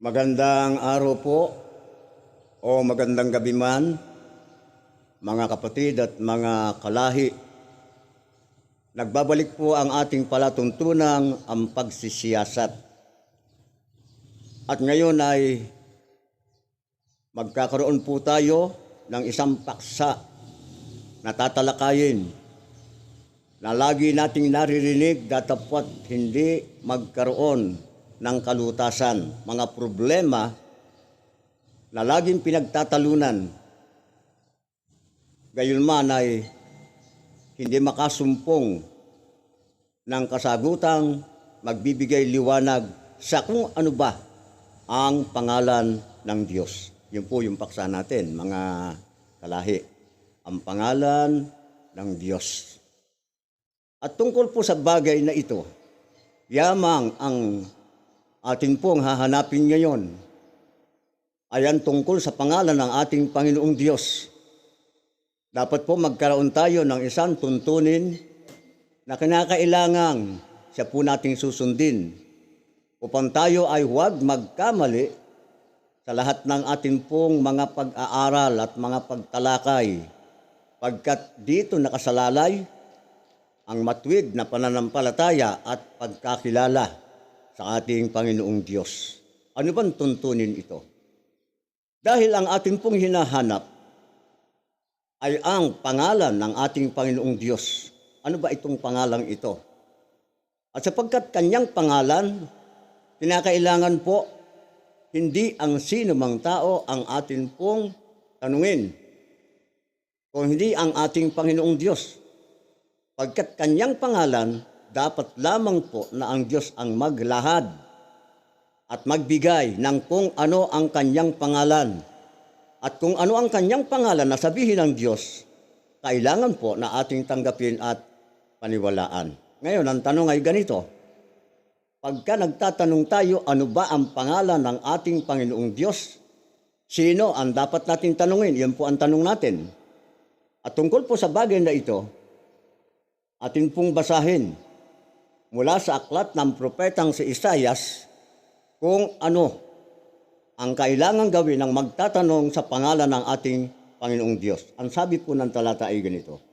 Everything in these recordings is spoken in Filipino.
Magandang araw po o magandang gabi man, mga kapatid at mga kalahi. Nagbabalik po ang ating palatuntunang ang pagsisiyasat. At ngayon ay magkakaroon po tayo ng isang paksa na tatalakayin na lagi nating naririnig datapwat hindi magkaroon ng kalutasan, mga problema na laging pinagtatalunan. Gayunman ay hindi makasumpong ng kasagutang magbibigay liwanag sa kung ano ba ang pangalan ng Diyos. Yun po yung paksa natin, mga kalahi. Ang pangalan ng Diyos. At tungkol po sa bagay na ito, yamang ang atin pong hahanapin ngayon ayan tungkol sa pangalan ng ating Panginoong Diyos. Dapat po magkaroon tayo ng isang tuntunin na kinakailangang siya po nating susundin upang tayo ay huwag magkamali sa lahat ng ating pong mga pag-aaral at mga pagtalakay, pagkat dito nakasalalay ang matuwid na pananampalataya at pagkakilala sa ating Panginoong Diyos. Ano bang tuntunin ito? Dahil ang ating pong hinahanap ay ang pangalan ng ating Panginoong Diyos. Ano ba itong pangalang ito? At sapagkat kanyang pangalan, kinakailangan po hindi ang sino mang tao ang atin pong tanungin, kung hindi ang ating Panginoong Diyos. Pagkat kanyang pangalan, dapat lamang po na ang Diyos ang maglahad at magbigay ng kung ano ang kanyang pangalan. At kung ano ang kanyang pangalan na sabihin ng Diyos, kailangan po na ating tanggapin at paniwalaan. Ngayon, ang tanong ay ganito. Pagka nagtatanong tayo, ano ba ang pangalan ng ating Panginoong Diyos? Sino ang dapat nating tanungin? Yan po ang tanong natin. At tungkol po sa bagay na ito, atin pong basahin mula sa aklat ng propetang si Isaias kung ano ang kailangan gawin ng magtatanong sa pangalan ng ating Panginoong Diyos. Ang sabi po ng talata ay ganito.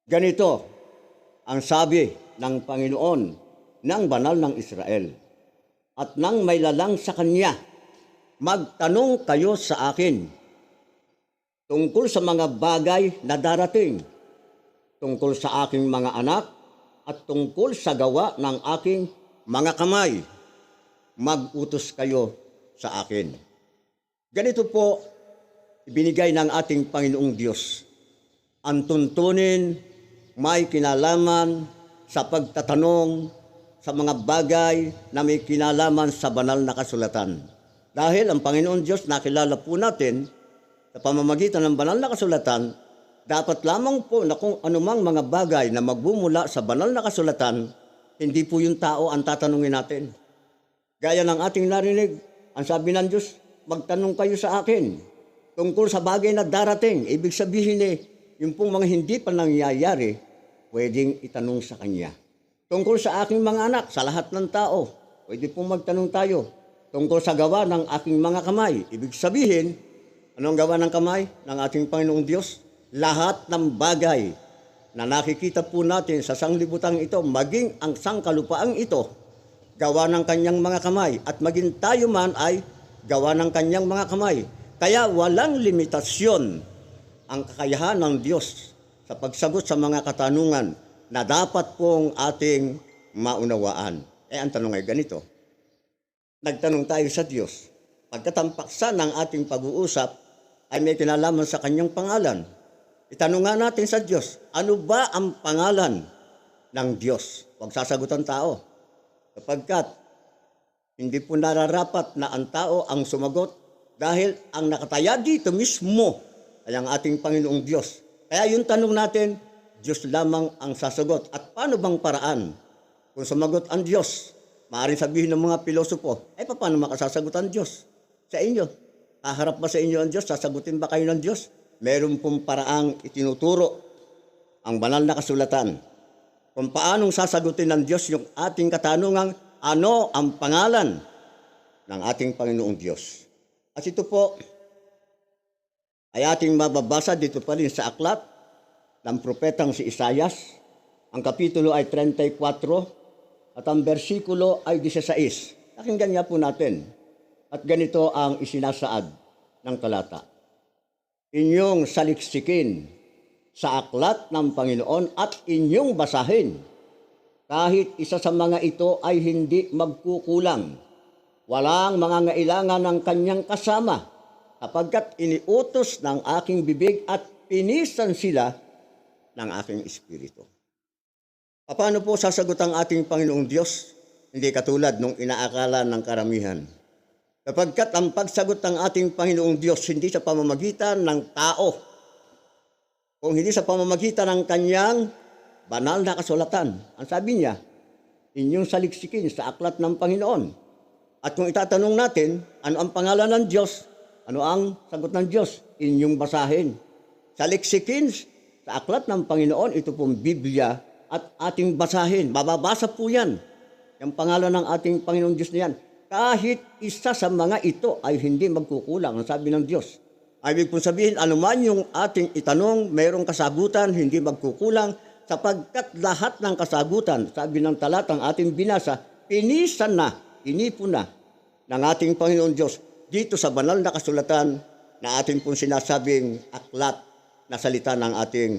Ganito ang sabi ng Panginoon ng banal ng Israel. At nang may lalang sa kanya, magtanong kayo sa akin tungkol sa mga bagay na darating, tungkol sa aking mga anak, at tungkol sa gawa ng aking mga kamay, mag-utos kayo sa akin. Ganito po ibinigay ng ating Panginoong Diyos. Ang tuntunin may kinalaman sa pagtatanong sa mga bagay na may kinalaman sa banal na kasulatan. Dahil ang Panginoon Diyos nakilala po natin sa pamamagitan ng banal na kasulatan, dapat lamang po na kung anumang mga bagay na magbumula sa banal na kasulatan, hindi po yung tao ang tatanungin natin. Gaya ng ating narinig, ang sabi ng Diyos, magtanong kayo sa akin tungkol sa bagay na darating. Ibig sabihin yung pong mga hindi pa nangyayari, pwedeng itanong sa Kanya. Tungkol sa aking mga anak, sa lahat ng tao, pwede pong magtanong tayo. Tungkol sa gawa ng aking mga kamay, ibig sabihin, anong gawa ng kamay ng ating Panginoong Diyos? Lahat ng bagay na nakikita po natin sa sanglibutan ito, maging ang sangkalupaang ito, gawa ng kanyang mga kamay, at maging tayo man ay gawa ng kanyang mga kamay. Kaya walang limitasyon ang kakayahan ng Diyos sa pagsagot sa mga katanungan na dapat pong ating maunawaan. Ang tanong ay ganito. Nagtanong tayo sa Diyos. Pagkatampaksa ng ating pag-uusap ay may kinalaman sa kanyang pangalan. Itanong nga natin sa Diyos, ano ba ang pangalan ng Diyos? Huwag sasagutan tao. Sapagkat hindi po nararapat na ang tao ang sumagot dahil ang nakataya dito mismo ay ang ating Panginoong Diyos. Kaya yung tanong natin, Diyos lamang ang sasagot. At paano bang paraan? Kung sumagot ang Diyos, maaaring sabihin ng mga pilosopo, paano makasasagot ang Diyos sa inyo? Haharap ba sa inyo ang Diyos? Sasagutin ba kayo ng Diyos? Meron pong paraang itinuturo ang banal na kasulatan kung paanong sasagutin ng Diyos yung ating katanungang ano ang pangalan ng ating Panginoong Diyos. At ito po ay ating mababasa dito pa rin sa aklat ng propetang si Isayas. Ang kapitulo ay 34 at ang bersikulo ay 16. Pakinggan niya po natin. At ganito ang isinasaad ng talata. Inyong saliksikin sa aklat ng Panginoon at inyong basahin. Kahit isa sa mga ito ay hindi magkukulang. Walang mangangailangan ng kanyang kasama, kapagkat iniutos ng aking bibig at pinisan sila ng aking espiritu. Paano po sasagot ang ating Panginoong Diyos? Hindi katulad nung inaakala ng karamihan. Kapagkat ang pagsagot ng ating Panginoong Diyos hindi sa pamamagitan ng tao, kung hindi sa pamamagitan ng kanyang banal na kasulatan. Ang sabi niya, inyong saliksikin sa aklat ng Panginoon. At kung itatanong natin, ano ang pangalan ng Diyos? Ano ang sagot ng Diyos? Inyong basahin. Saliksikin sa aklat ng Panginoon, ito pong Biblia at ating basahin. Mababasa po yan. Yung pangalan ng ating Panginoong Diyos na yan. Kahit isa sa mga ito ay hindi magkukulang, ang sabi ng Diyos. Ibig pong sabihin, anuman yung ating itanong, mayroong kasagutan, hindi magkukulang, sapagkat lahat ng kasagutan, sabi ng talatang ating binasa, pinisan na, inipon na ng ating Panginoon Diyos dito sa banal na kasulatan na ating pong sinasabing aklat na salita ng ating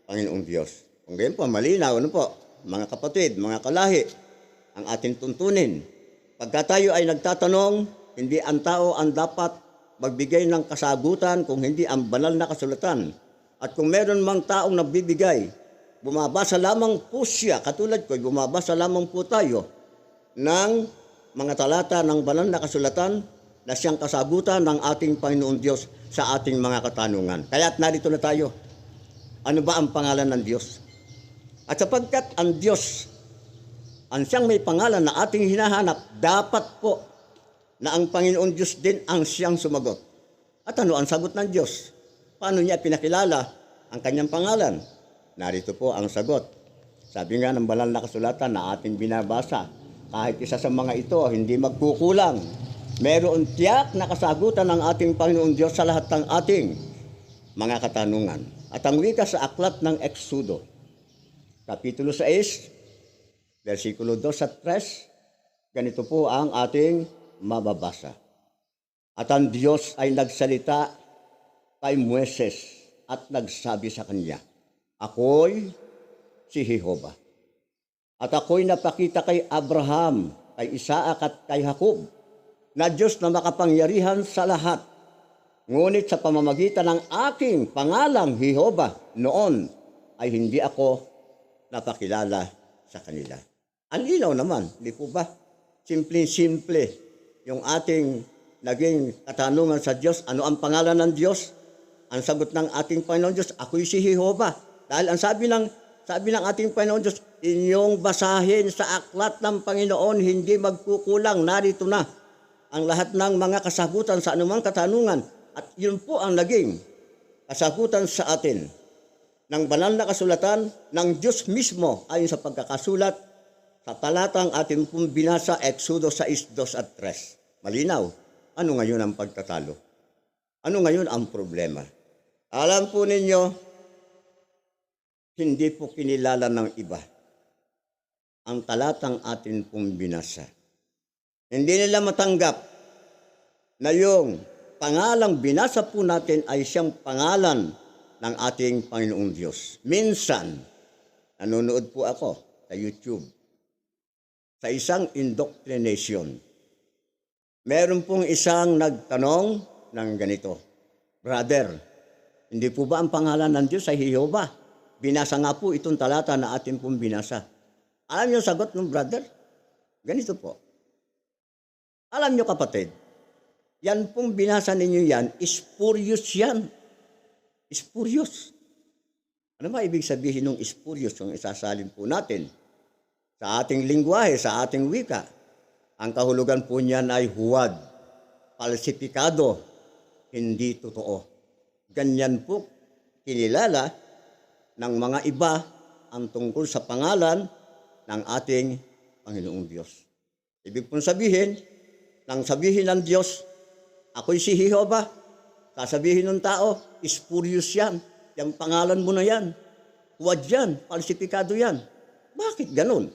Panginoong Diyos. Kung ganyan po, malinaw, ano po, mga kapatid, mga kalahi, ang ating tuntunin. Pagka tayo ay nagtatanong, hindi ang tao ang dapat magbigay ng kasagutan kung hindi ang banal na kasulatan. At kung meron mang taong nagbibigay, bumabasa lamang po siya, katulad ko, bumabasa lamang po tayo ng mga talata ng banal na kasulatan na siyang kasagutan ng ating Panginoon Diyos sa ating mga katanungan. Kaya't narito na tayo. Ano ba ang pangalan ng Diyos? At sapagkat ang Diyos, ang siyang may pangalan na ating hinahanap, dapat po na ang Panginoon Diyos din ang siyang sumagot. At ano ang sagot ng Diyos? Paano niya pinakilala ang kanyang pangalan? Narito po ang sagot. Sabi nga ng banal na kasulatan na ating binabasa, kahit isa sa mga ito hindi magkukulang. Meron tiyak na kasagutan ng ating Panginoon Diyos sa lahat ng ating mga katanungan. At ang wika sa aklat ng Exodo, Kapitulo 6, versikulo 2 at 3, ganito po ang ating mababasa. At ang Diyos ay nagsalita kay Moises at nagsabi sa kanya, ako'y si Jehovah. At ako'y napakita kay Abraham, kay Isaac at kay Jacob, na Diyos na makapangyarihan sa lahat. Ngunit sa pamamagitan ng aking pangalang Jehovah noon ay hindi ako napakilala sa kanila. Ang linaw naman, di po ba? Simple-simple yung ating naging katanungan sa Diyos. Ano ang pangalan ng Diyos? Ang sagot ng ating Panginoon Diyos, ako'y si Jehovah. Dahil ang sabi ng ating Panginoon Diyos, inyong basahin sa aklat ng Panginoon, hindi magkukulang. Narito na ang lahat ng mga kasagutan sa anumang katanungan. At yun po ang naging kasagutan sa atin ng banal na kasulatan ng Diyos mismo ayon sa pagkakasulat sa talatang ating pong binasa, Exodo 6, 2 at 3. Malinaw, ano ngayon ang pagtatalo? Ano ngayon ang problema? Alam po ninyo, hindi po kinilala ng iba ang talatang atin pong binasa. Hindi nila matanggap na yung pangalang binasa po natin ay siyang pangalan ng ating Panginoong Diyos. Minsan, nanonood po ako sa YouTube sa isang indoctrination. Meron pong isang nagtanong ng ganito, brother, hindi po ba ang pangalan ng Diyos ay Jehovah? Binasa nga po itong talata na atin pong binasa. Alam niyo sagot ng brother? Ganito po. Alam niyo kapatid, yan pong binasa ninyo yan, spurious yan. Spurious. Ano ba ibig sabihin ng spurious yung isasalin po natin? Sa ating lingwahe, sa ating wika, ang kahulugan po niyan ay huwad, falsifikado, hindi totoo. Ganyan po kinilala ng mga iba ang tungkol sa pangalan ng ating Panginoong Diyos. Ibig pong sabihin, nang sabihin ng Diyos, ako'y si Jehovah, sasabihin ng tao, spurious yan, yung pangalan mo na yan, huwad yan, falsifikado yan. Bakit ganun?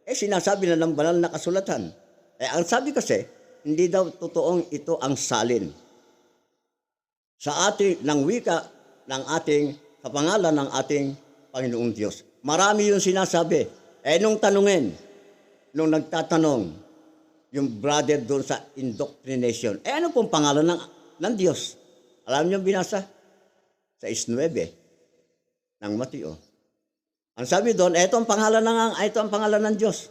Sinasabi na ng banal na kasulatan. Ang sabi kasi, hindi daw totoong ito ang salin. Sa ating, ng wika, ng ating, sa pangalan ng ating Panginoong Diyos. Marami yung sinasabi. Nung tanungin, nung nagtatanong, yung brother doon sa indoctrination, ano pong pangalan ng Diyos? Alam niyo binasa? Sa 9 ng Mateo. Ang sabi doon, ito ang pangalan ng Diyos.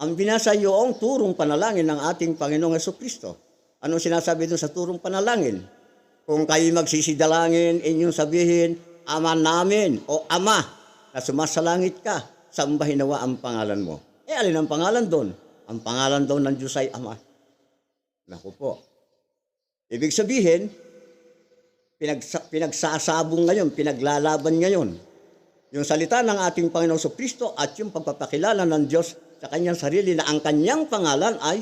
Ang binasa yung turong panalangin ng ating Panginoong Jesucristo. Anong sinasabi doon sa turong panalangin? Kung kayo magsisidalangin, inyong sabihin, Ama namin o Ama na sumasalangit ka, sambahin nawa ang pangalan mo. Alin ang pangalan doon? Ang pangalan doon ng Diyos ay Ama. Naku po. Ibig sabihin, pinagsasabong ngayon, pinaglalaban ngayon. Yung salita ng ating Panginoong Jesucristo at yung pagpapakilala ng Diyos sa kanyang sarili na ang kanyang pangalan ay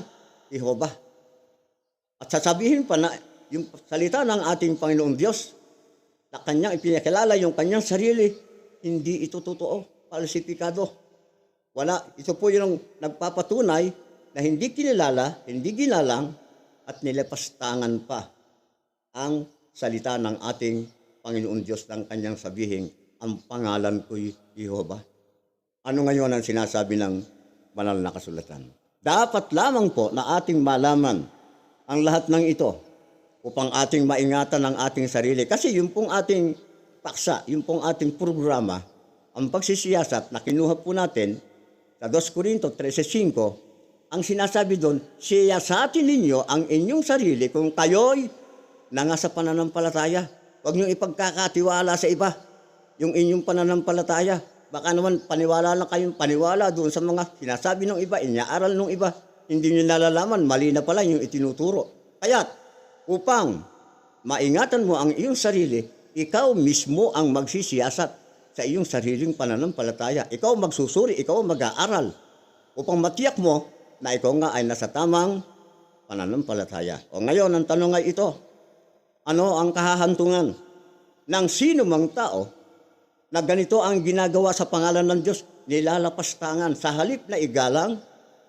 Jehovah. At sasabihin pa na yung salita ng ating Panginoong Diyos na kanyang ipinakilala yung kanyang sarili, hindi ito totoo, falsifikado. Wala, ito po yung nagpapatunay na hindi kinilala, hindi ginalang, at nilapastangan pa ang salita ng ating Panginoon Diyos ng kanyang sabihin, ang pangalan ko'y Jehovah. Ano ngayon ang sinasabi ng banal na kasulatan? Dapat lamang po na ating malaman ang lahat ng ito upang ating maingatan ang ating sarili. Kasi yung pong ating paksa, yung pong ating programa, ang pagsisiyasat na kinuha po natin sa 2 Corinto 13:5, ang sinasabi doon, siyasatin ninyo ang inyong sarili kung kayo'y nangasa pananampalataya. Huwag niyong ipagkakatiwala sa iba yung inyong pananampalataya. Baka naman paniwala lang kayong paniwala doon sa mga sinasabi ng iba, inyaaral ng iba. Hindi niyo nalalaman, mali na pala yung itinuturo. Kaya't upang maingatan mo ang iyong sarili, ikaw mismo ang magsisiyasat sa iyong sariling pananampalataya. Ikaw magsusuri, ikaw mag-aaral upang matiyak mo na ikaw nga ay nasa tamang pananampalataya. O ngayon, ang tanong ay ito, ano ang kahahantungan ng sino mang tao na ganito ang ginagawa sa pangalan ng Diyos? Nilalapastangan sa halip na igalang,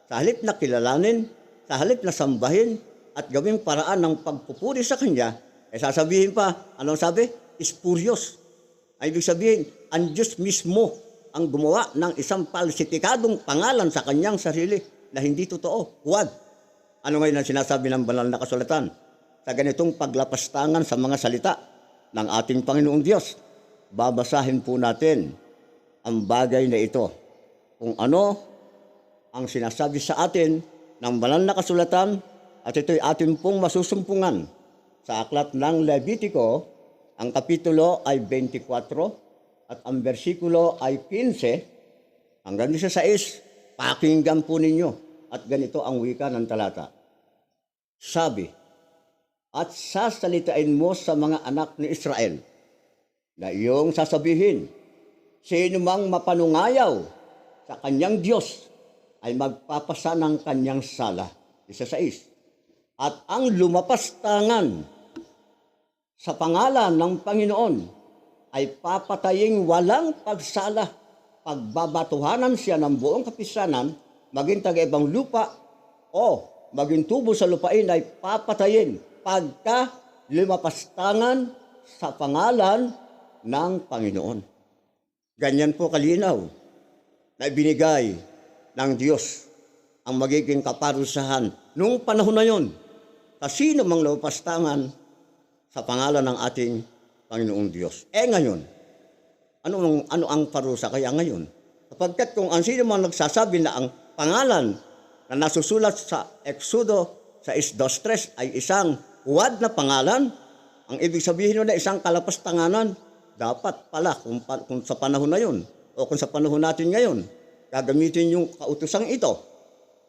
sa halip na kilalanin, sa halip na sambahin, at gawing paraan ng pagpupuri sa Kanya, sasabihin pa, anong sabi? Spurious. Ay ibig sabihin, ang Diyos mismo ang gumawa ng isang falsifikadong pangalan sa Kanyang sarili na hindi totoo. Huwag. Ano ngayon ang sinasabi ng banal na kasulatan? Sa ganitong paglapastangan sa mga salita ng ating Panginoong Diyos, babasahin po natin ang bagay na ito. Kung ano ang sinasabi sa atin ng banal na kasulatan, at ito'y atin pong masusumpungan sa aklat ng Levitico, ang kapitulo ay 24 at ang bersikulo ay 15 hanggang 16. Pakinggan po ninyo at ganito ang wika ng talata. Sabi, at sasalitain mo sa mga anak ni Israel na iyong sasabihin, sino mang mapanungayaw sa kanyang Diyos ay magpapasa ng kanyang sala. 16. At ang lumapastangan sa pangalan ng Panginoon ay papataying walang pagsala. Pagbabatuhanan siya ng buong kapisanan, maging taga-ibang lupa o maging tubo sa lupain ay papatayin pagka lumapastangan sa pangalan ng Panginoon. Ganyan po kalinaw na ibinigay ng Diyos ang magiging kaparusahan nung panahon na yon. Sino mang lumapastangan sa pangalan ng ating Panginoong Diyos. Ngayon, ano ang parusa kaya ngayon? Sapagkat kung ang sino mang nagsasabi na ang pangalan na nasusulat sa Exodo sa 2:3 ay isang huwad na pangalan, ang ibig sabihin na isang kalapastanganan, dapat pala kung sa panahon na yun o kung sa panahon natin ngayon, gagamitin yung kautosang ito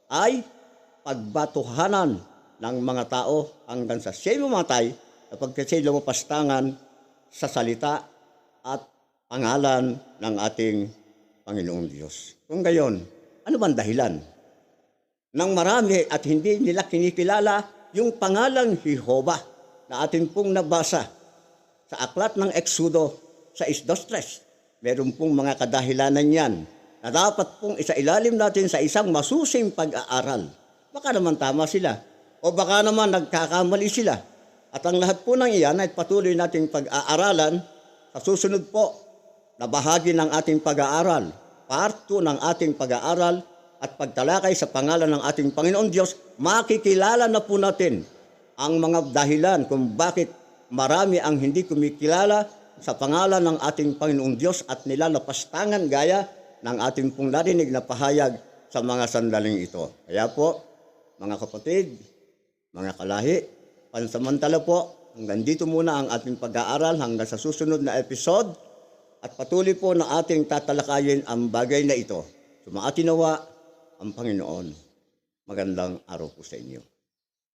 ay pagbatuhanan ng mga tao hanggang sa siya mamatay kapag siya lumapastangan sa salita at pangalan ng ating Panginoong Diyos. Kung gayon, ano bang dahilan ng marami at hindi nila kinikilala yung pangalang Jehovah na atin pong nabasa sa aklat ng Exodo sa 6:3. Meron pong mga kadahilanan yan na dapat pong isailalim natin sa isang masusing pag-aaral. Baka naman tama sila o baka naman nagkakamali sila. At ang lahat po ng iyan ay patuloy nating pag-aaralan sa susunod po na bahagi ng ating pag-aaral. Part 2 ng ating pag-aaral at pagtalakay sa pangalan ng ating Panginoon Diyos, makikilala na po natin ang mga dahilan kung bakit marami ang hindi kumikilala sa pangalan ng ating Panginoong Diyos at nilalapastangan gaya ng ating pong narinig na pahayag sa mga sandaling ito. Kaya po, mga kapatid, mga kalahi, pansamantala po, hanggang dito muna ang ating pag-aaral hanggang sa susunod na episode at patuloy po na ating tatalakayin ang bagay na ito. Sumaatinawa ang Panginoon. Magandang araw po sa inyo.